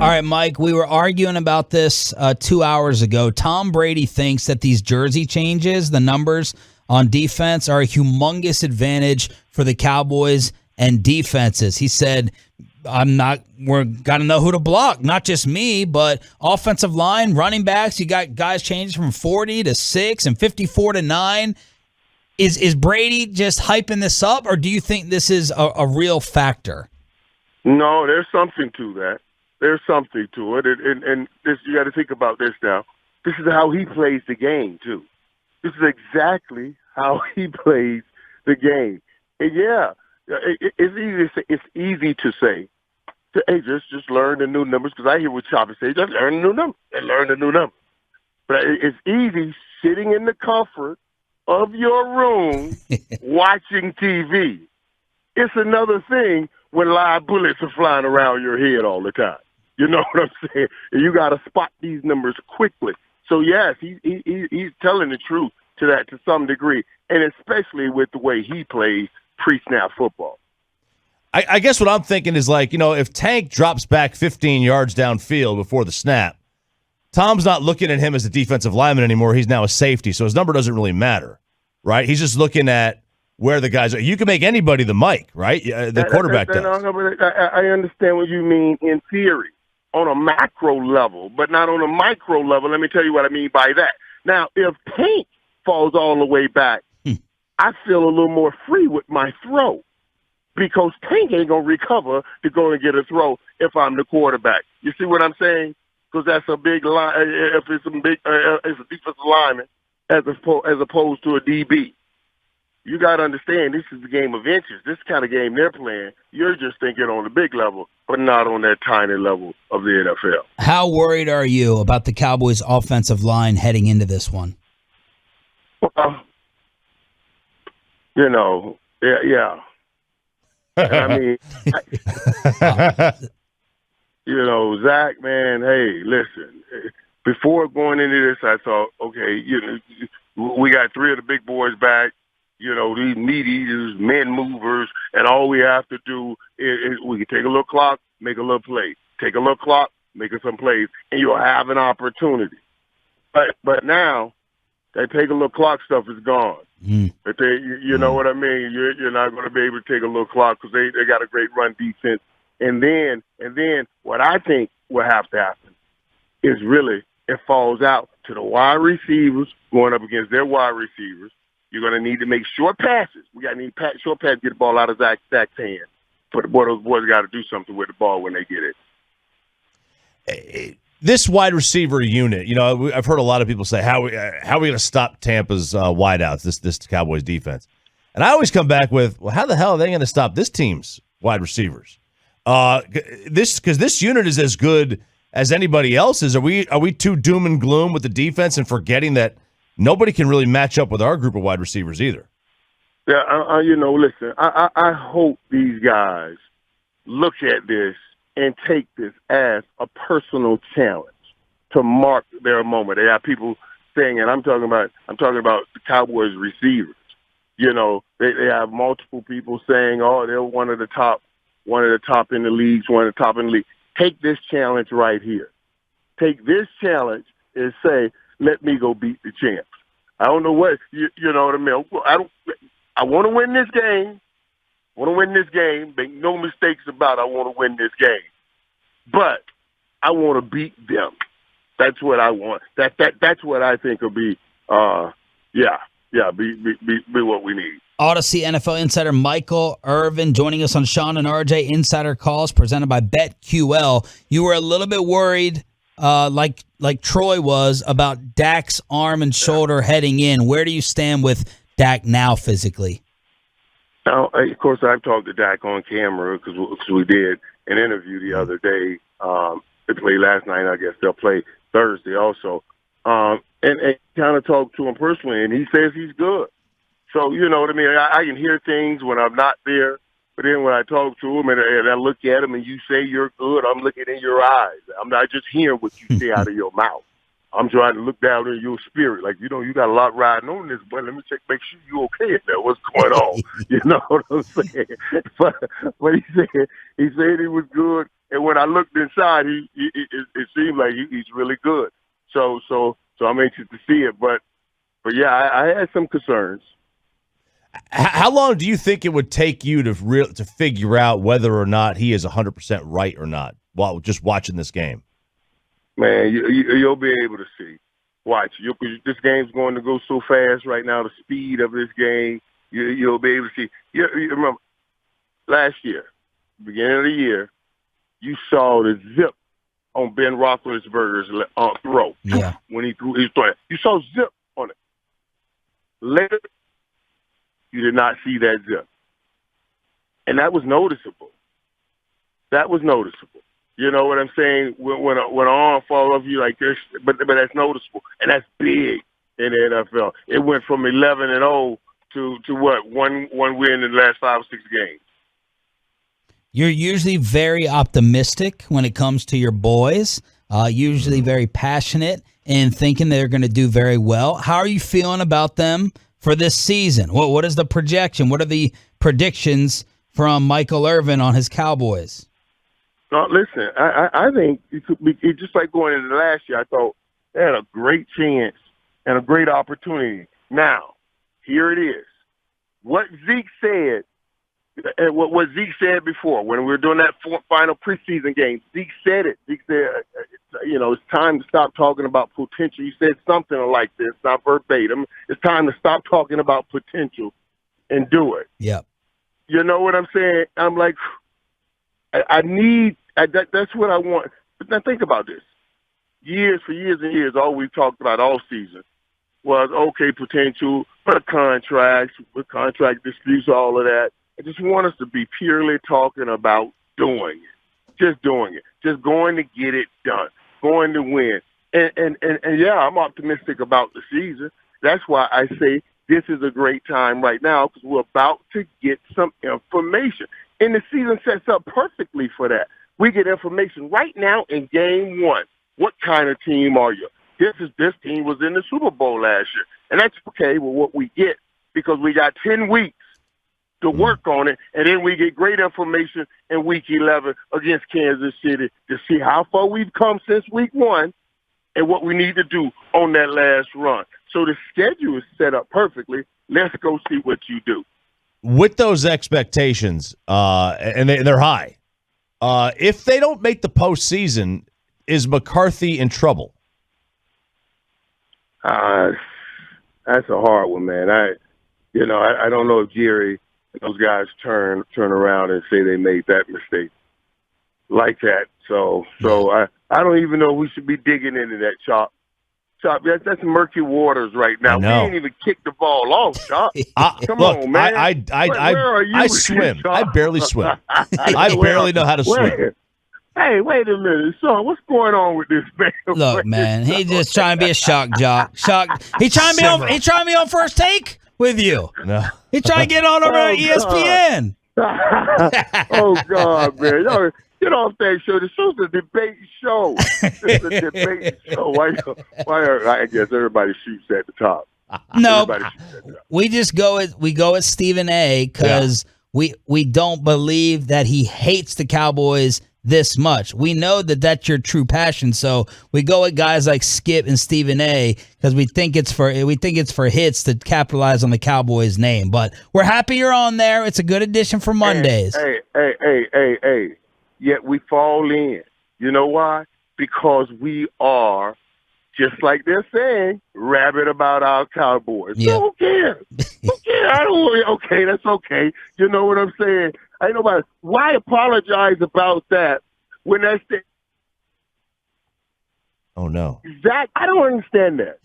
All right, Mike, we were arguing about this 2 hours ago. Tom Brady thinks that these jersey changes, the numbers on defense, are a humongous advantage for the Cowboys and defenses. He said, we're got to know who to block, not just me, but offensive line, running backs. You got guys changing from 40 to 6 and 54 to 9. Is Brady just hyping this up, or do you think this is a real factor? No, there's something to that. There's something to it, and this, you got to think about this now. This is how he plays the game too. This is exactly how he plays the game. And yeah, it's easy to say, hey, just learn the new numbers, because I hear what Chopper say, just learn the new numbers and learn the new numbers. But it's easy sitting in the comfort of your room watching TV. It's another thing when live bullets are flying around your head all the time. You know what I'm saying? You got to spot these numbers quickly. So, yes, he's telling the truth to that to some degree, and especially with the way he plays pre-snap football. I guess what I'm thinking is, like, if Tank drops back 15 yards downfield before the snap, Tom's not looking at him as a defensive lineman anymore. He's now a safety, so his number doesn't really matter, right? He's just looking at where the guys are. You can make anybody the Mike, right? The quarterback does. I understand what you mean in theory, on a macro level, but not on a micro level. Let me tell you what I mean by that. Now, if Tank falls all the way back, I feel a little more free with my throw, because Tank ain't going to recover to go and get a throw if I'm the quarterback. You see what I'm saying? Because that's a big line. If it's it's a defensive lineman as opposed to a DB. You got to understand, this is a game of inches. This kind of game they're playing, you're just thinking on the big level, but not on that tiny level of the NFL. How worried are you about the Cowboys' offensive line heading into this one? Well, yeah. I mean, Zach, man, hey, listen. Before going into this, I thought, okay, we got three of the big boys back. These meat eaters, men movers, and all we have to do is we can take a little clock, make a little play. Take a little clock, make some plays, and you'll have an opportunity. But now, that take a little clock stuff is gone. But you know what I mean? You're not going to be able to take a little clock because they got a great run defense. And then what I think will have to happen is really it falls out to the wide receivers going up against their wide receivers. You're going to need to make short passes. We got to need short passes to get the ball out of Zach's hands. But those boys got to do something with the ball when they get it. This wide receiver unit, I've heard a lot of people say, how are we going to stop Tampa's wideouts, this Cowboys defense? And I always come back with, well, how the hell are they going to stop this team's wide receivers? Because this unit is as good as anybody else's. Are we too doom and gloom with the defense and forgetting that nobody can really match up with our group of wide receivers either? Yeah, listen, I hope these guys look at this and take this as a personal challenge to mark their moment. They have people saying, and I'm talking about the Cowboys receivers. They have multiple people saying, oh, they're one of the top in the league. Take this challenge right here. Take this challenge and say, let me go beat the champs. I don't know what, you know what I mean? I want to win this game. Make no mistakes about it. I want to win this game. But I want to beat them. That's what I want. That's what I think will be, be what we need. Audacy NFL insider Michael Irvin joining us on Shan and RJ Insider Calls presented by BetQL. You were a little bit worried, like Troy was, about Dak's arm and shoulder heading in. Where do you stand with Dak now physically? Now, of course, I've talked to Dak on camera because we did an interview the other day. They played last night. I guess they'll play Thursday also. And kind of talked to him personally, and he says he's good. So, you know what I mean? I can hear things when I'm not there, but then when I talk to him and I look at him and you say you're good, I'm looking in your eyes. I'm not just hearing what you say out of your mouth. I'm trying to look down in your spirit. Like, you got a lot riding on this, but let me make sure you're okay in there. What's going on? You know what I'm saying? But he said he was good, And when I looked inside, it seemed like he's really good. So I'm anxious to see it. But yeah, I had some concerns. How long do you think it would take you to figure out whether or not he is 100% right or not while just watching this game? Man, you'll be able to see. Watch. This game's going to go so fast right now, the speed of this game, you'll be able to see. You remember, last year, beginning of the year, you saw the zip on Ben Roethlisberger's throw. Yeah. When he threw his throw. You saw zip on it. Later, you did not see that zip. And that was noticeable. You know what I'm saying? When an arm falls off you like this, but that's noticeable. And that's big in the NFL. It went from 11-0 to what? One win in the last 5 or 6 games. You're usually very optimistic when it comes to your boys, usually very passionate and thinking they're going to do very well. How are you feeling about them for this season? What is the projection? What are the predictions from Michael Irvin on his Cowboys? Listen, I think it's just like going into last year. I thought they had a great chance and a great opportunity. Now, here it is. What Zeke said, and what Zeke said before when we were doing that final preseason game, Zeke said it. Zeke said, it's time to stop talking about potential. He said something like this, not verbatim. It's time to stop talking about potential and do it. Yep. You know what I'm saying? I'm like, that's what I want. But now think about this. For years and years, all we talked about all season was, okay, potential, but contracts, with contract disputes, all of that. I just want us to be purely talking about doing it. Just doing it. Just going to get it done. Going to win. And yeah, I'm optimistic about the season. That's why I say this is a great time right now because we're about to get some information. And the season sets up perfectly for that. We get information right now in game 1. What kind of team are you? This team was in the Super Bowl last year. And that's okay with what we get because we got 10 weeks to work on it, and then we get great information in Week 11 against Kansas City to see how far we've come since Week 1 and what we need to do on that last run. So the schedule is set up perfectly. Let's go see what you do. With those expectations, and they're high, if they don't make the postseason, is McCarthy in trouble? That's a hard one, man. I don't know if Jerry and those guys turn around and say they made that mistake like that. So I don't even know if we should be digging into that, Chop. That's murky waters right now. We ain't even kicked the ball off, Chop. Come on, man. Where are you? I swim. I barely swim. I barely know how to swim. Hey, wait a minute, son. What's going on with this man? Look, man, he just trying to be a shock jock. He trying to be on First Take with you. No. He trying to get on over ESPN. Oh God, man! Y'all, get off that show. The show's a debate show. It's a debate show. Why? I guess everybody shoots at the top. No, we just go with Stephen A. because we don't believe that he hates the Cowboys this much. We know that that's your true passion, so we go with guys like Skip and Stephen A. because we think it's for hits to capitalize on the Cowboys name. But we're happy you're on there. It's a good addition for Mondays. Hey. Yet we fall in. You know why? Because we are, just like they're saying, rabid about our Cowboys. Yeah. So who cares? Who cares? I don't worry. Okay, that's okay. You know what I'm saying? Ain't nobody. Why apologize about that when that's the? Oh no, Zach, I don't understand that.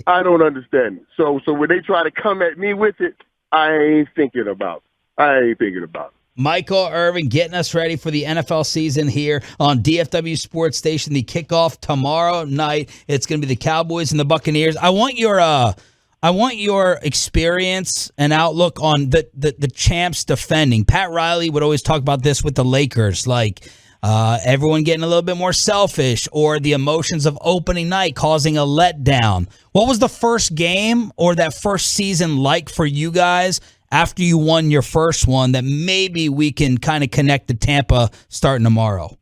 I don't understand it. So when they try to come at me with it, I ain't thinking about it. Michael Irvin getting us ready for the NFL season here on DFW Sports Station. The kickoff tomorrow night. It's going to be the Cowboys and the Buccaneers. I want your experience and outlook on the champs defending. Pat Riley would always talk about this with the Lakers, like everyone getting a little bit more selfish or the emotions of opening night causing a letdown. What was the first game or that first season like for you guys? after you won your first one that maybe we can kind of connect to Tampa starting tomorrow?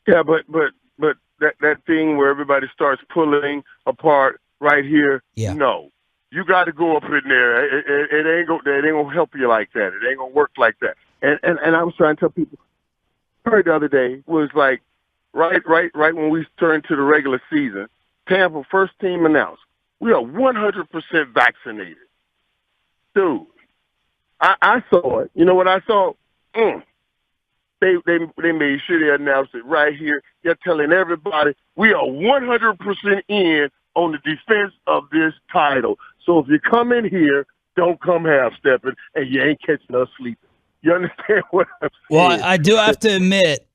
Yeah, but that thing where everybody starts pulling apart right here, no. You got to go up in there. It ain't gonna help you like that. It ain't gonna work like that. And I was trying to tell people. Heard the other day was like right when we turned to the regular season. Tampa first team announced we are 100% vaccinated. Dude, I saw it. You know what I saw? They made sure they announced it right here. They're telling everybody we are 100% in on the defense of this title. So if you come in here, don't come half-stepping, and you ain't catching us sleeping. You understand what I'm saying? Well, I do have to admit,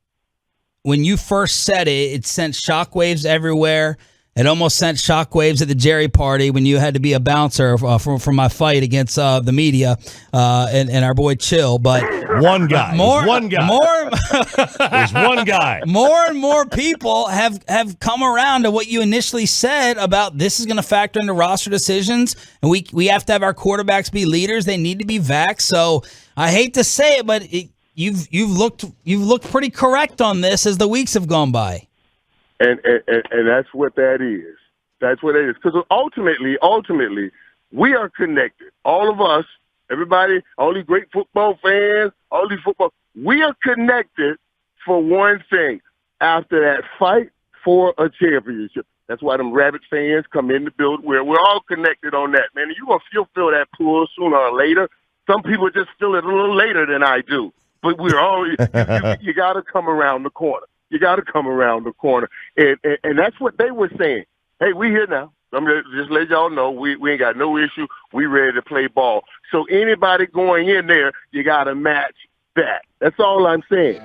when you first said it, it sent shockwaves everywhere. It almost sent shockwaves at the Jerry party when you had to be a bouncer for my fight against the media and our boy Chill. But one guy, more, there's one guy. More and more people have come around to what you initially said about this is going to factor into roster decisions, and we have to have our quarterbacks be leaders. They need to be vaxxed. So I hate to say it, but you've looked pretty correct on this as the weeks have gone by. And that's what that is. That's what it is. Because ultimately, we are connected. All of us, everybody, all these great football fans, we are connected for one thing. After that fight for a championship. That's why them Rabbit fans come in the building where we're all connected on that, man. You're going to feel that pull sooner or later. Some people just feel it a little later than I do. But we're all, you got to come around the corner. You got to come around the corner. And that's what they were saying. Hey, we here now. I'm going to just let y'all know we ain't got no issue. We ready to play ball. So anybody going in there, you got to match that. That's all I'm saying.